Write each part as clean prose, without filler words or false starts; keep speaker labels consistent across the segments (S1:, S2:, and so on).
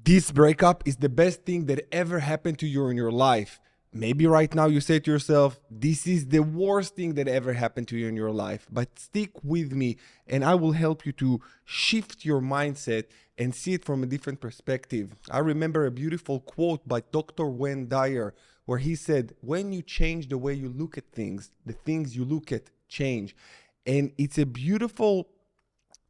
S1: This breakup is the best thing that ever happened to you in your life. Maybe right now you say to yourself, this is the worst thing that ever happened to you in your life. But stick with me and I will help you to shift your mindset and see it from a different perspective. I remember a beautiful quote by Dr. Wayne Dyer where he said, when you change the way you look at things, the things you look at change. And it's a beautiful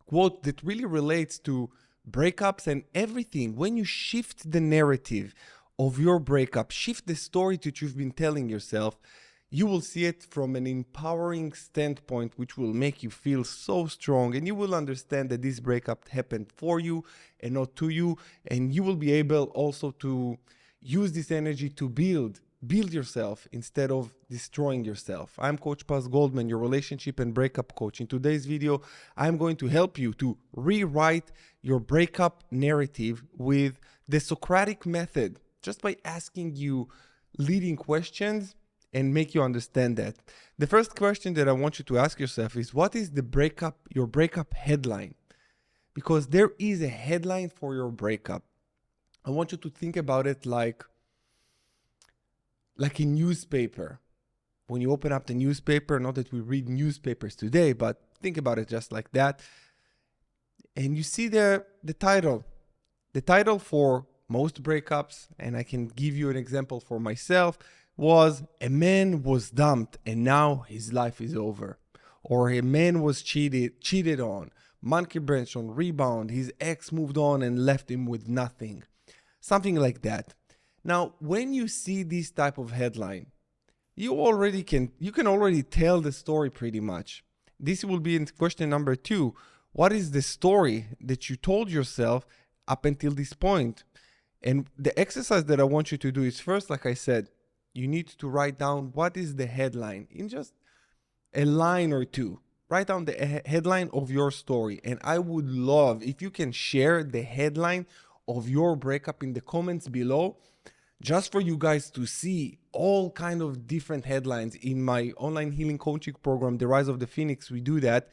S1: quote that really relates to breakups and everything. When you shift the narrative of your breakup, shift the story that you've been telling yourself, you will see it from an empowering standpoint, which will make you feel so strong. And you will understand that this breakup happened for you and not to you. And you will be able also to use this energy to build yourself instead of destroying yourself. I'm Coach Goldman, your relationship and breakup coach. In today's video, I'm going to help you to rewrite your breakup narrative with the Socratic method, just by asking you leading questions and make you understand that. The first question that I want you to ask yourself is, what is your breakup headline? Because there is a headline for your breakup. I want you to think about it like a newspaper. When you open up the newspaper, not that we read newspapers today, but think about it just like that. And you see the title. The title for most breakups, and I can give you an example for myself, was "A man was dumped and now his life is over." Or "A man was cheated on, monkey branch on rebound, his ex moved on and left him with nothing." Something like that. Now, when you see this type of headline, you can already tell the story pretty much. This will be in question number 2. What is the story that you told yourself up until this point? And the exercise that I want you to do is, first, like I said, you need to write down what is the headline in just a line or two. Write down the headline of your story. And I would love if you can share the headline of your breakup in the comments below, just for you guys to see all kind of different headlines. In my online healing coaching program, The Rise of the Phoenix, we do that,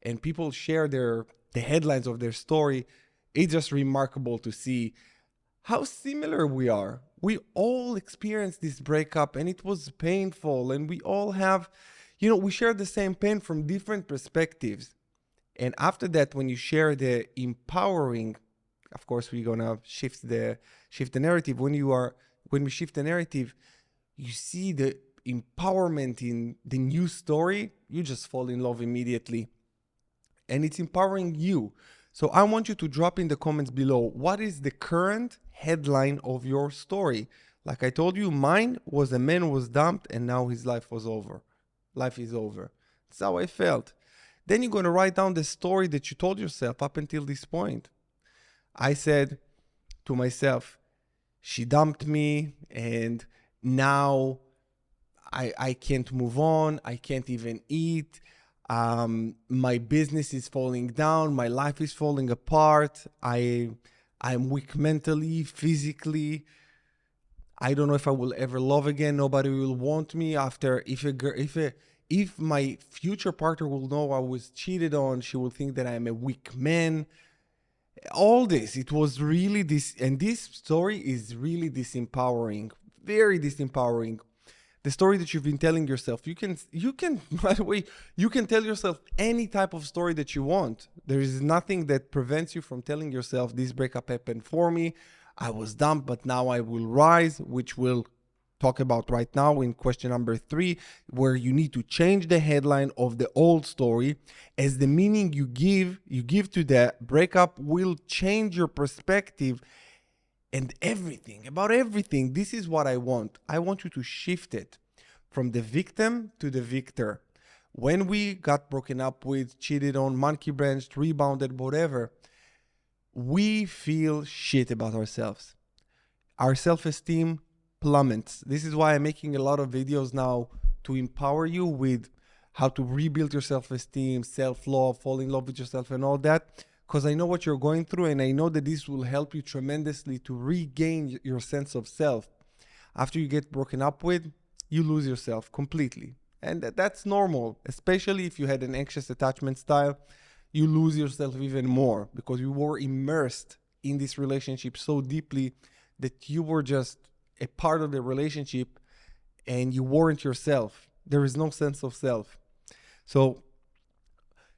S1: and people share the headlines of their story. It's just remarkable to see how similar we are. We all experienced this breakup and it was painful, and we all have, we share the same pain from different perspectives. And after that, when you share the empowering, of course, we're gonna shift the narrative. When we shift the narrative, you see the empowerment in the new story, you just fall in love immediately. And it's empowering you. So I want you to drop in the comments below, what is the current headline of your story? Like I told you, mine was "A man was dumped and now his life was over. Life is over." That's how I felt. Then you're gonna write down the story that you told yourself up until this point. I said to myself, she dumped me and now I can't move on. I can't even eat. My business is falling down. My life is falling apart. I'm weak mentally, physically. I don't know if I will ever love again. Nobody will want me after. If my future partner will know I was cheated on, she will think that I'm a weak man. All this, it was really this, and this story is really disempowering, very disempowering. The story that you've been telling yourself, you can, by the way, you can tell yourself any type of story that you want. There is nothing that prevents you from telling yourself, this breakup happened for me. I was dumped, but now I will rise, which we'll talk about right now in question number 3, where you need to change the headline of the old story, as the meaning you give to the breakup will change your perspective and about everything. This is what I want. I want you to shift it from the victim to the victor. When we got broken up with, cheated on, monkey branched, rebounded, whatever, we feel shit about ourselves. Our self-esteem plummets. This is why I'm making a lot of videos now to empower you with how to rebuild your self-esteem, self-love, fall in love with yourself and all that, because I know what you're going through, and I know that this will help you tremendously to regain your sense of self. After you get broken up with, you lose yourself completely. And that's normal, especially if you had an anxious attachment style. You lose yourself even more because you were immersed in this relationship so deeply that you were just a part of the relationship and you weren't yourself. There is no sense of self. So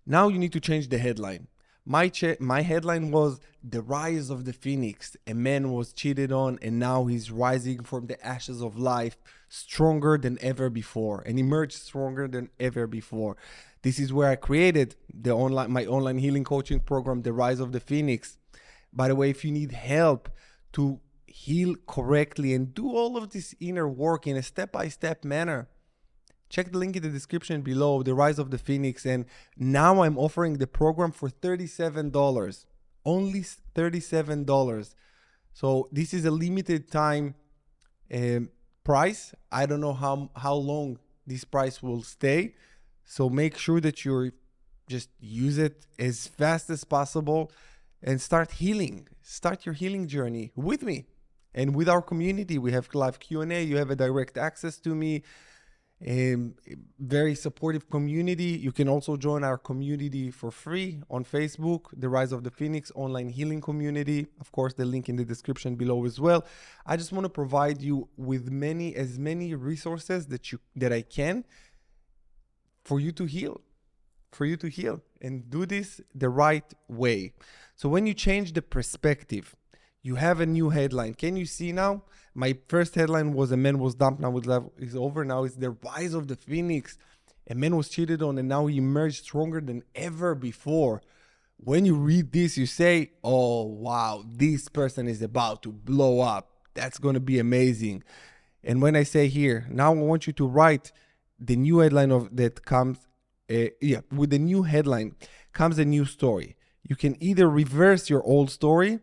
S1: now you need to change the headline. My headline was The Rise of the Phoenix. A man was cheated on and now he's rising from the ashes of life stronger than ever before and emerged stronger than ever before. This is where I created my online healing coaching program, The Rise of the Phoenix. By the way, if you need help to heal correctly and do all of this inner work in a step-by-step manner, check the link in the description below, The Rise of the Phoenix. And now I'm offering the program for $37. Only $37. So this is a limited time price. I don't know how long this price will stay. So make sure that you just use it as fast as possible and start healing. Start your healing journey with me and with our community. We have live Q&A. You have a direct access to me. A very supportive community. You can also join our community for free on Facebook, The Rise of the Phoenix Online Healing Community. Of course, the link in the description below as well. I just want to provide you with as many resources that I can for you to heal, and do this the right way. So when you change the perspective, you have a new headline. Can you see now? My first headline was A Man Was Dumped, now his life is over. Now it's The Rise of the Phoenix. A man was cheated on and now he emerged stronger than ever before. When you read this, you say, oh, wow, this person is about to blow up. That's going to be amazing. And when I say here, now I want you to write the new headline with the new headline comes a new story. You can either reverse your old story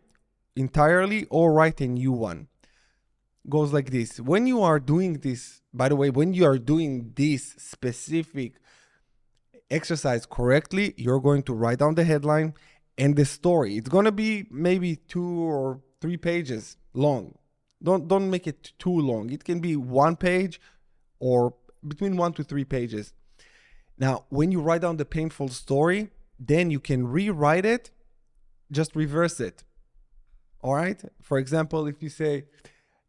S1: entirely or write a new one. Goes like this. When you are doing this, by the way, when you are doing this specific exercise correctly, you're going to write down the headline and the story. It's going to be maybe 2 or 3 pages long. Don't make it too long. It can be 1 page or between 1 to 3 pages. Now, when you write down the painful story, then you can rewrite it, just reverse it. All right? For example, if you say,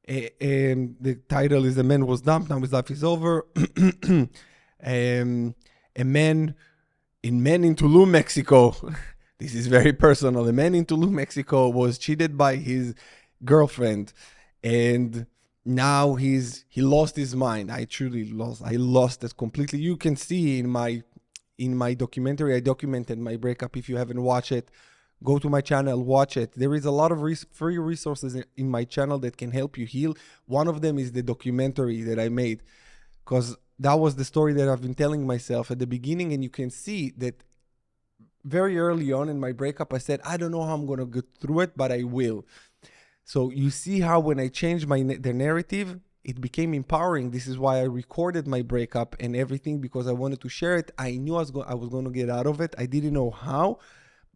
S1: the title is A Man Was Dumped, now his life is over. A man in Tulu, Mexico. This is very personal. A man in Tulu, Mexico was cheated by his girlfriend and now he lost his mind. I lost it completely. You can see in my documentary, I documented my breakup. If you haven't watched it, go to my channel, watch it. There is a lot of free resources in my channel that can help you heal. One of them is the documentary that I made, because that was the story that I've been telling myself at the beginning. And you can see that very early on in my breakup, I said, I don't know how I'm going to get through it, but I will. So you see how when I changed the narrative, it became empowering. This is why I recorded my breakup and everything, because I wanted to share it. I knew I was going to get out of it. I didn't know how,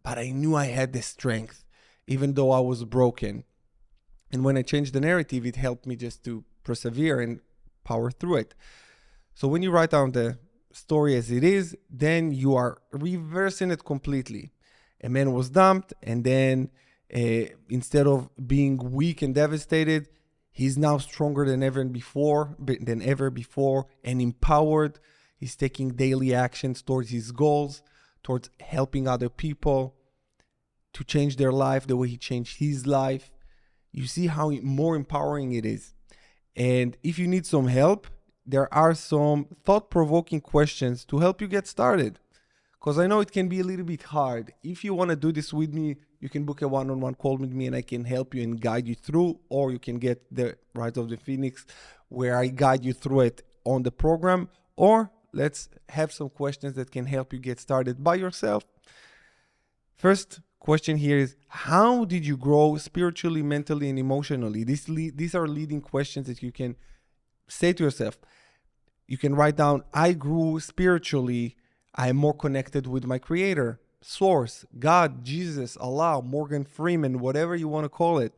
S1: but I knew I had the strength, even though I was broken. And when I changed the narrative, it helped me just to persevere and power through it. So when you write down the story as it is, then you are reversing it completely. A man was dumped, and then instead of being weak and devastated, he's now stronger than ever before, and empowered. He's taking daily actions towards his goals, towards helping other people to change their life the way he changed his life. You see how more empowering it is. And if you need some help, there are some thought-provoking questions to help you get started, because I know it can be a little bit hard. If you want to do this with me, you can book a one-on-one call with me and I can help you and guide you through, or you can get the Rise of the Phoenix where I guide you through it on the program, or let's have some questions that can help you get started by yourself. First question here is, how did you grow spiritually, mentally, and emotionally? These are leading questions that you can say to yourself. You can write down, I grew spiritually. I am more connected with my creator, source, God, Jesus, Allah, Morgan Freeman, whatever you want to call it.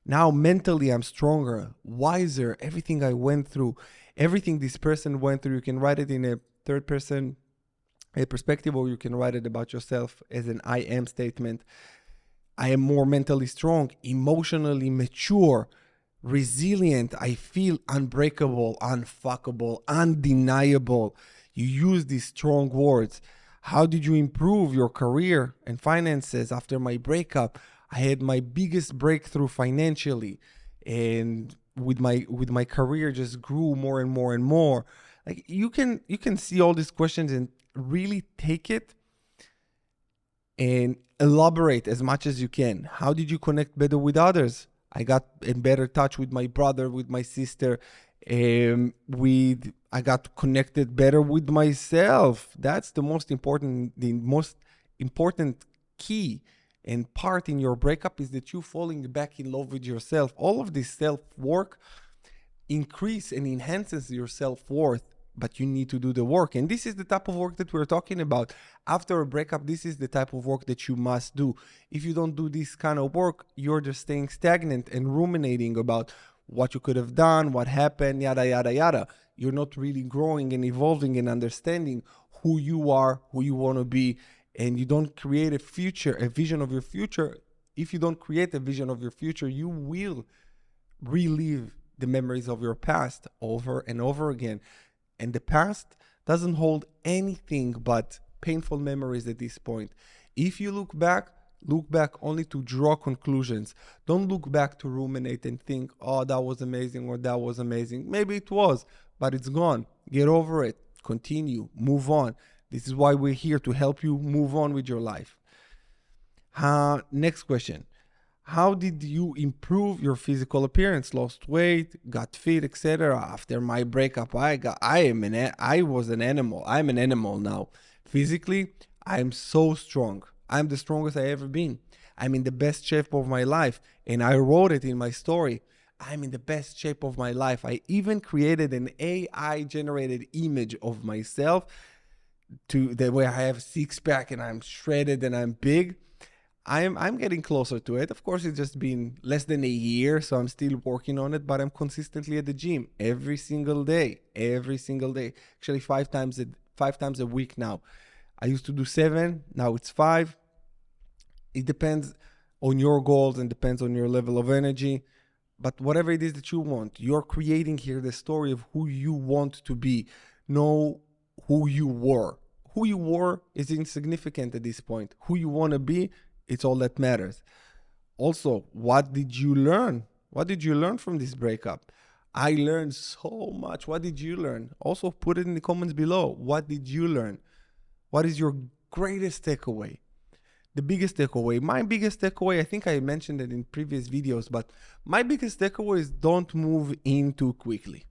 S1: Now mentally, I'm stronger, wiser. Everything I went through, everything this person went through, you can write it in a third person perspective, or you can write it about yourself as an I am statement. I am more mentally strong, emotionally mature, resilient. I feel unbreakable, unfuckable, undeniable. You use these strong words. How did you improve your career and finances after my breakup? I had my biggest breakthrough financially, and with my career just grew more and more and more. Like you can see all these questions and really take it and elaborate as much as you can. How did you connect better with others? I got in better touch with my brother, with my sister, I got connected better with myself. That's the most important key and part in your breakup is that you falling back in love with yourself. All of this self work increase and enhances your self-worth, but you need to do the work. And this is the type of work that we're talking about. After a breakup, this is the type of work that you must do. If you don't do this kind of work, you're just staying stagnant and ruminating about what you could have done, what happened, yada, yada, yada. You're not really growing and evolving and understanding who you are, who you want to be, and you don't create a vision of your future. If you don't create a vision of your future, you will relive the memories of your past over and over again. And the past doesn't hold anything but painful memories at this point. If you look back only to draw conclusions. Don't look back to ruminate and think, oh, that was amazing or that was amazing. Maybe it was, but it's gone. Get over it. Continue. Move on. This is why we're here, to help you move on with your life. Next question. How did you improve your physical appearance? Lost weight, got fit, etc. After my breakup, I was an animal. I'm an animal now. Physically, I'm so strong. I'm the strongest I ever been. I'm in the best shape of my life, and I wrote it in my story. I'm in the best shape of my life. I even created an AI generated image of myself to the way I have six pack and I'm shredded and I'm big. I'm getting closer to it. Of course, it's just been less than a year, so I'm still working on it, but I'm consistently at the gym every single day. Actually, five times a week now. I used to do 7, now it's 5. It depends on your goals and depends on your level of energy. But whatever it is that you want, you're creating here the story of who you want to be. Know who you were. Who you were is insignificant at this point. Who you want to be, it's all that matters. Also, what did you learn? What did you learn from this breakup? I learned so much. What did you learn? Also, put it in the comments below. What did you learn? What is your greatest takeaway? The biggest takeaway. My biggest takeaway, I think I mentioned it in previous videos, but my biggest takeaway is don't move in too quickly.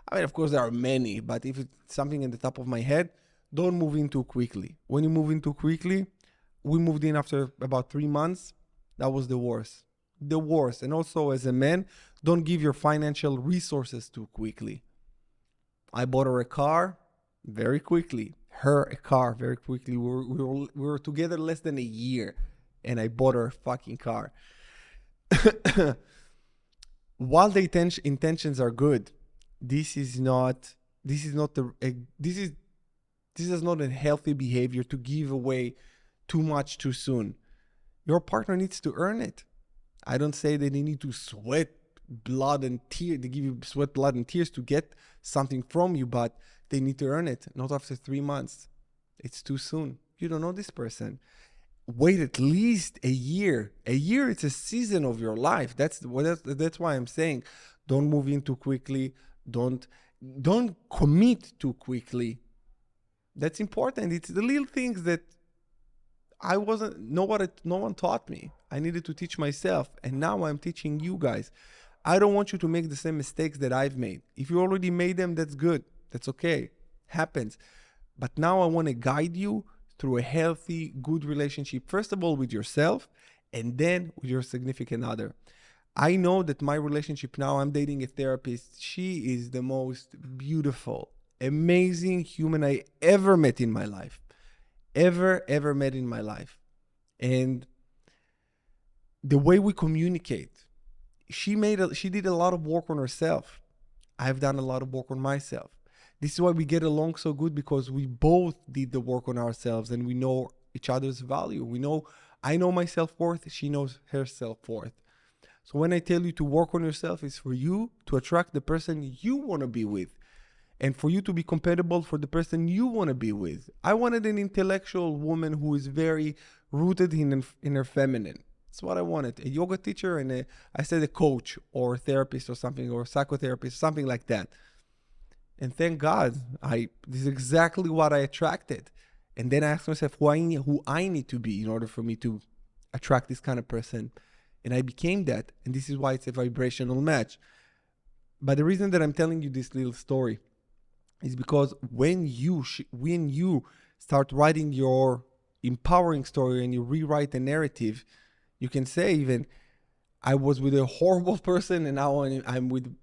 S1: I mean, of course, there are many, but if it's something in the top of my head, don't move in too quickly. When you move in too quickly, we moved in after about 3 months. That was the worst. The worst. And also, as a man, don't give your financial resources too quickly. I bought her a car very quickly. Her a car very quickly. We were together less than a year, and I bought her a fucking car. While the intentions are good, this is not a healthy behavior to give away too much too soon. Your partner needs to earn it. I don't say that they need to sweat blood and tears. They give you sweat, blood, and tears to get something from you, but they need to earn it. Not after 3 months. It's too soon. You don't know this person. Wait at least a year. A year, it's a season of your life. That's why I'm saying, don't move in too quickly. Don't commit too quickly. That's important. It's the little things that no one taught me. I needed to teach myself, and now I'm teaching you guys. I don't want you to make the same mistakes that I've made. If you already made them, that's good. That's okay. Happens. But now I want to guide you through a healthy, good relationship, first of all with yourself, and then with your significant other. I know that my relationship now, I'm dating a therapist. She is the most beautiful, amazing human I ever met in my life. Ever met in my life. And the way we communicate, she did a lot of work on herself. I've done a lot of work on myself. This is why we get along so good, because we both did the work on ourselves and we know each other's value. We know I know my self-worth. She knows her self-worth. So when I tell you to work on yourself, it's for you to attract the person you want to be with, and for you to be compatible for the person you want to be with. I wanted an intellectual woman who is very rooted in her feminine. That's what I wanted. A yoga teacher and I said a coach or a therapist or something, or a psychotherapist, something like that. And thank God, this is exactly what I attracted. And then I asked myself who I need to be in order for me to attract this kind of person. And I became that. And this is why it's a vibrational match. But the reason that I'm telling you this little story is because when you start writing your empowering story and you rewrite the narrative, you can say even, I was with a horrible person and now I'm with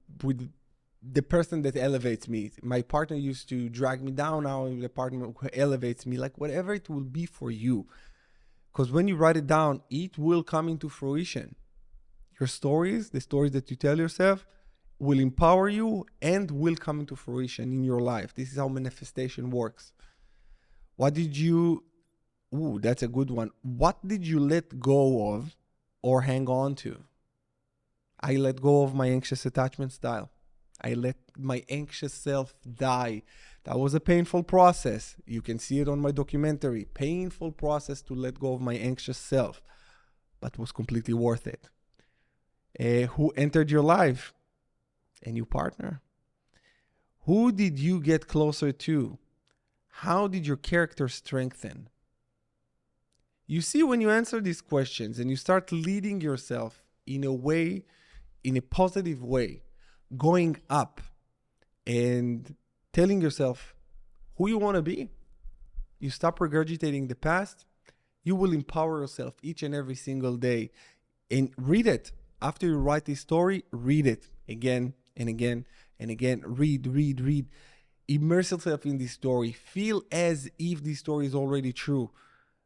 S1: the person that elevates me. My partner used to drag me down, now I'm the partner who elevates me. Like whatever it will be for you. Because when you write it down, it will come into fruition. Your stories, the stories that you tell yourself, will empower you and will come into fruition in your life. This is how manifestation works. That's a good one. What did you let go of or hang on to? I let go of my anxious attachment style. I let my anxious self die. That was a painful process. You can see it on my documentary. Painful process to let go of my anxious self, but was completely worth it. Who entered your life? A new partner. Who did you get closer to? How did your character strengthen? You see, when you answer these questions and you start leading yourself in a positive way, going up and telling yourself who you want to be, you stop regurgitating the past, you will empower yourself each and every single day. And read it. After you write this story, read it again and again and again. Read. Immerse yourself in this story. Feel as if this story is already true.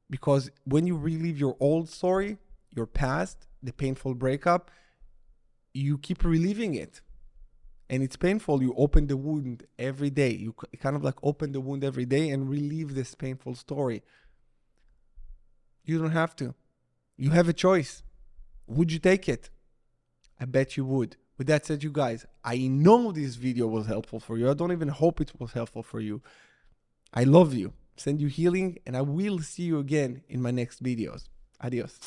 S1: Because when you relive your old story, your past, the painful breakup, you keep reliving it. And it's painful. You open the wound every day. You kind of like open the wound every day and relive this painful story. You don't have to. You have a choice. Would you take it? I bet you would. With that said, you guys, I know this video was helpful for you. I don't even hope it was helpful for you. I love you. Send you healing, and I will see you again in my next videos. Adios.